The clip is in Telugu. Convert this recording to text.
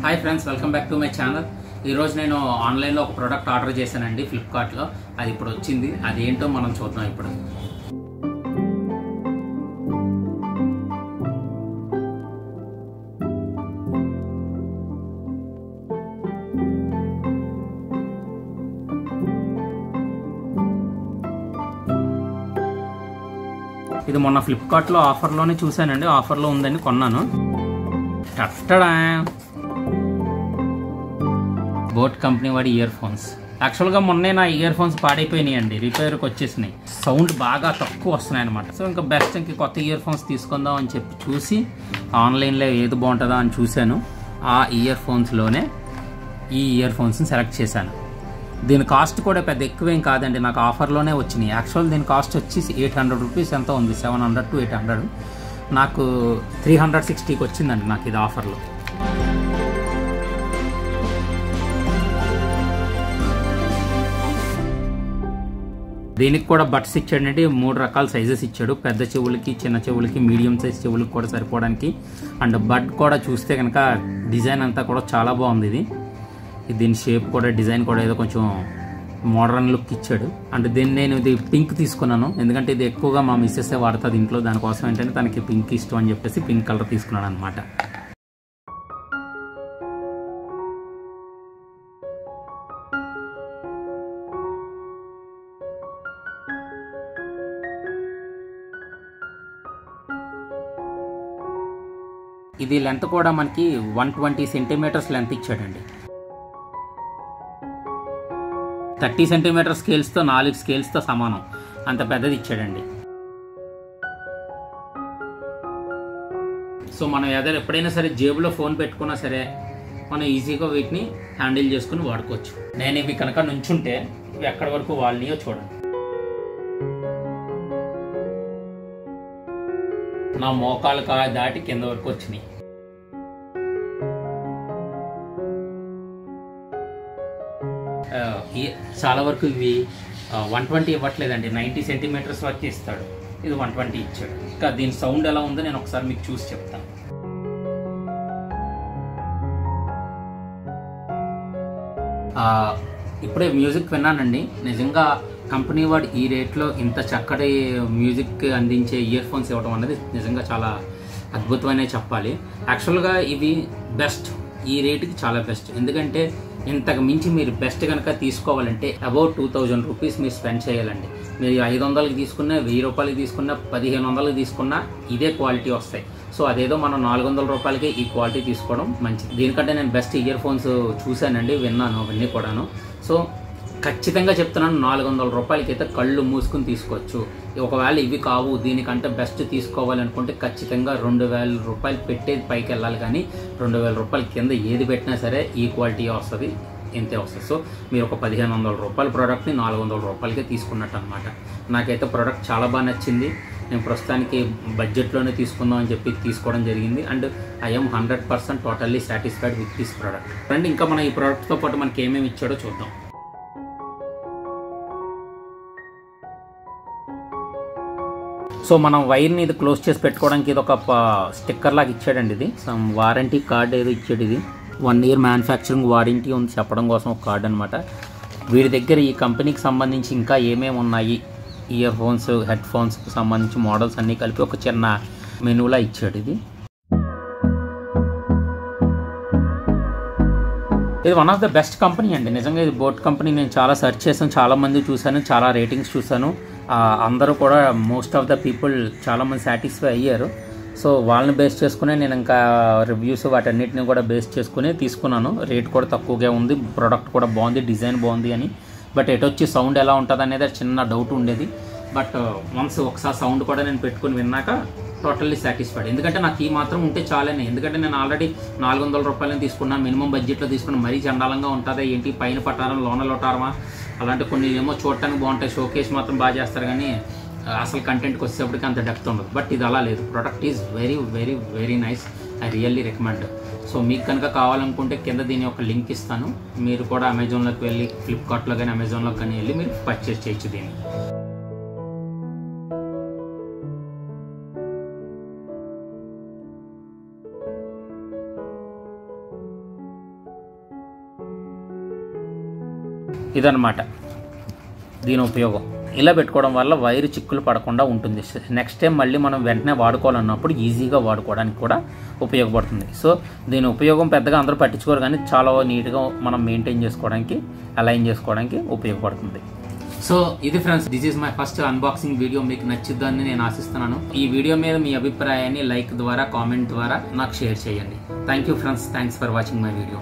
Hi friends, welcome back to my channel. ఈరోజు నేను ఆన్లైన్లో ఒక ప్రోడక్ట్ ఆర్డర్ చేశానండి ఫ్లిప్కార్ట్లో. అది ఇప్పుడు వచ్చింది. అది ఏంటో మనం చూద్దాం ఇప్పుడు. ఇది మొన్న ఫ్లిప్కార్ట్లో ఆఫర్లోనే చూశానండి. ఆఫర్లో ఉందని కొన్నాను. టట్టడా బోట్ కంపెనీ వాడి ఇయర్ ఫోన్స్. యాక్చువల్గా మొన్నే నా ఇయర్ ఫోన్స్ పాడైపోయినాయి అండి, రిపేర్కి వచ్చేసినాయి. సౌండ్ బాగా తక్కువ వస్తున్నాయి అనమాట. సో ఇంకా బెస్ట్ ఇంక కొత్త ఇయర్ ఫోన్స్ తీసుకుందాం అని చెప్పి చూసి ఆన్లైన్లో ఏది బాగుంటుందా అని చూశాను. ఆ ఇయర్ ఫోన్స్లోనే ఈ ఇయర్ ఫోన్స్ని సెలెక్ట్ చేశాను. దీని కాస్ట్ కూడా పెద్ద ఎక్కువేం కాదండి, నాకు ఆఫర్లోనే వచ్చినాయి. యాక్చువల్ దీని కాస్ట్ వచ్చి 800 రూపీస్ ఎంతో ఉంది, 700 to 800. నాకు 360కి వచ్చిందండి నాకు ఇది ఆఫర్లో. దీనికి కూడా బడ్స్ ఇచ్చాడండి. 3 రకాల సైజెస్ ఇచ్చాడు. పెద్ద చెవులకి, చిన్న చెవులకి, మీడియం సైజ్ చెవులకి కూడా సరిపోవడానికి. అండ్ బడ్ కూడా చూస్తే కనుక డిజైన్ అంతా కూడా చాలా బాగుంది. దీని షేప్ కూడా, డిజైన్ కూడా ఏదో కొంచెం మోడర్న్ లుక్ ఇచ్చాడు. అండ్ నేను ఇది పింక్ తీసుకున్నాను, ఎందుకంటే ఇది ఎక్కువగా మా మిస్సెస్ వాడుతుంది ఇంట్లో. దానికోసం ఏంటంటే తనకి పింక్ ఇష్టం అని చెప్పేసి పింక్ కలర్ తీసుకున్నాను అనమాట. ఇది లెంత్ కూడా మనకి 120 సెంటీమీటర్స్ లెంత్ ఇచ్చాడండి. 30 సెంటీమీటర్ స్కేల్స్తో 4 స్కేల్స్తో సమానం, అంత పెద్దది ఇచ్చాడండి. సో మనం ఎప్పుడైనా సరే జేబులో ఫోన్ పెట్టుకున్నా సరే మనం ఈజీగా వీటిని హ్యాండిల్ చేసుకుని వాడుకోవచ్చు. నేను ఇవి కనుక నుంచుంటే ఇవి ఎక్కడి వరకు వాళ్ళనియో చూడండి. నా మోకాలు దాటి కింద వరకు వచ్చినాయి. చాలా వరకు ఇవి 120 ఇవ్వట్లేదండి, 90 సెంటీమీటర్స్ వరకు ఇస్తాడు. ఇది 120 ఇచ్చాడు. ఇంకా దీని సౌండ్ ఎలా ఉందో నేను ఒకసారి మీకు చూసి చెప్తాను. ఇప్పుడే మ్యూజిక్ విన్నానండి. నిజంగా కంపెనీ వాడు ఈ రేట్లో ఇంత చక్కటి మ్యూజిక్ అందించే ఇయర్ ఫోన్స్ ఇవ్వడం అనేది నిజంగా చాలా అద్భుతమనే చెప్పాలి. యాక్చువల్గా ఇవి బెస్ట్, ఈ రేటుకి చాలా బెస్ట్. ఎందుకంటే ఇంతకు మించి మీరు బెస్ట్ కనుక తీసుకోవాలంటే అబౌట్ 2000 రూపీస్ మీరు స్పెండ్ చేయాలండి. మీరు 500కి తీసుకున్నా, 1000 రూపాయలకి తీసుకున్నా, 1500కి తీసుకున్నా ఇదే క్వాలిటీ వస్తాయి. సో అదేదో మనం 400 రూపాయలకి ఈ క్వాలిటీ తీసుకోవడం మంచిది. దీనికంటే నేను బెస్ట్ ఇయర్ ఫోన్స్ చూశానండి, విన్నాను అవన్నీ కూడాను. సో ఖచ్చితంగా చెప్తున్నాను, 400 రూపాయలకి అయితే కళ్ళు మూసుకుని తీసుకోవచ్చు. ఒకవేళ ఇవి కావు, దీనికంటే బెస్ట్ తీసుకోవాలనుకుంటే ఖచ్చితంగా 2000 రూపాయలు పెట్టేది పైకి వెళ్ళాలి. కానీ 2000 రూపాయల కింద ఏది పెట్టినా సరే ఈ క్వాలిటీ వస్తుంది, ఇంతే వస్తుంది. సో మీరు ఒక 1500 రూపాయల ప్రోడక్ట్ని 400 రూపాయలకే తీసుకున్నట్టు అనమాట. నాకైతే ప్రోడక్ట్ చాలా బాగా నచ్చింది. నేను ప్రస్తుతానికి బడ్జెట్లోనే తీసుకుందాం అని చెప్పి తీసుకోవడం జరిగింది. And I'm 100% totally satisfied with this product. And ఇంకా మనం ఈ ప్రోడక్ట్తో పాటు మనకి ఏమేమి ఇచ్చాడో చూద్దాం. సో మనం వైర్ని ఇది క్లోజ్ చేసి పెట్టుకోవడానికి ఇది ఒక స్టిక్కర్ లాగా ఇచ్చాడండి. ఇది సమ్ వారంటీ కార్డ్ ఏదో ఇచ్చాడు. ఇది 1 year మ్యానుఫ్యాక్చరింగ్ వారంటీ ఉంది చెప్పడం కోసం ఒక కార్డ్ అనమాట. వీడి దగ్గర ఈ కంపెనీకి సంబంధించి ఇంకా ఏమేమి ఉన్నాయి, ఇయర్ ఫోన్స్, హెడ్ ఫోన్స్కి సంబంధించి మోడల్స్ అన్నీ కలిపి ఒక చిన్న మెనూలా ఇచ్చాడు. ఇది one of the best company అండి. నిజంగా ఇది బోట్ కంపెనీ. నేను చాలా సెర్చ్ చేశాను, చాలామంది చూశాను, చాలా రేటింగ్స్ చూశాను. అందరూ కూడా మోస్ట్ ఆఫ్ ద పీపుల్ చాలామంది సాటిస్ఫై అయ్యారు. సో వాళ్ళని బేస్ చేసుకునే నేను ఇంకా రివ్యూస్ వాటన్నిటిని కూడా బేస్ చేసుకుని తీసుకున్నాను. రేట్ కూడా తక్కువగా ఉంది, ప్రోడక్ట్ కూడా బాగుంది, డిజైన్ బాగుంది అని. బట్ ఎటొచ్చి సౌండ్ ఎలా ఉంటుంది అనేది చిన్న డౌట్ ఉండేది. బట్ వన్స్ ఒకసారి సౌండ్ కూడా నేను పెట్టుకుని విన్నాక టోటల్లీ సాటిస్ఫైడ్. ఎందుకంటే నాకు ఈ మాత్రం ఉంటే చాలని. ఎందుకంటే నేను ఆల్రెడీ 400 రూపాయలని తీసుకున్నాను, మినిమం బడ్జెట్లో తీసుకున్నా. మరీ చండాలంగా ఉంటుందా ఏంటి, పైన పట్టారం లోన లోటారమా, అలాంటి కొన్ని ఏమో చూడటానికి బాగుంటాయి, షోకేస్ మాత్రం బాగా చేస్తారు, కానీ అసలు కంటెంట్కి వచ్చేప్పటికి అంత డెప్త్ ఉండదు. బట్ ఇది అలా లేదు. Product is very very very nice. I really recommend. So మీకు కనుక కావాలనుకుంటే కింద దీని ఒక లింక్ ఇస్తాను. మీరు కూడా అమెజాన్లోకి వెళ్ళి, ఫ్లిప్కార్ట్లో కానీ అమెజాన్లోకి కానీ వెళ్ళి మీరు పర్చేస్ చేయొచ్చు దీన్ని. ఇదన్నమాట దీని ఉపయోగం. ఇలా పెట్టుకోవడం వల్ల వైర్ చిక్కులు పడకుండా ఉంటుంది. నెక్స్ట్ టైం మళ్ళీ మనం వెంటనే వాడుకోవాలన్నప్పుడు ఈజీగా వాడుకోవడానికి కూడా ఉపయోగపడుతుంది. సో దీని ఉపయోగం పెద్దగా అందరూ పట్టించుకోరు, కానీ చాలా నీట్గా మనం మెయింటైన్ చేసుకోవడానికి, అలైన్ చేసుకోవడానికి ఉపయోగపడుతుంది. సో ఇది friends, this is my first unboxing video. మీకు నచ్చుద్దని నేను ఆశిస్తున్నాను. ఈ వీడియో మీద మీ అభిప్రాయాన్ని లైక్ ద్వారా, కామెంట్ ద్వారా నాకు షేర్ చేయండి. Thank you friends, thanks for watching my video.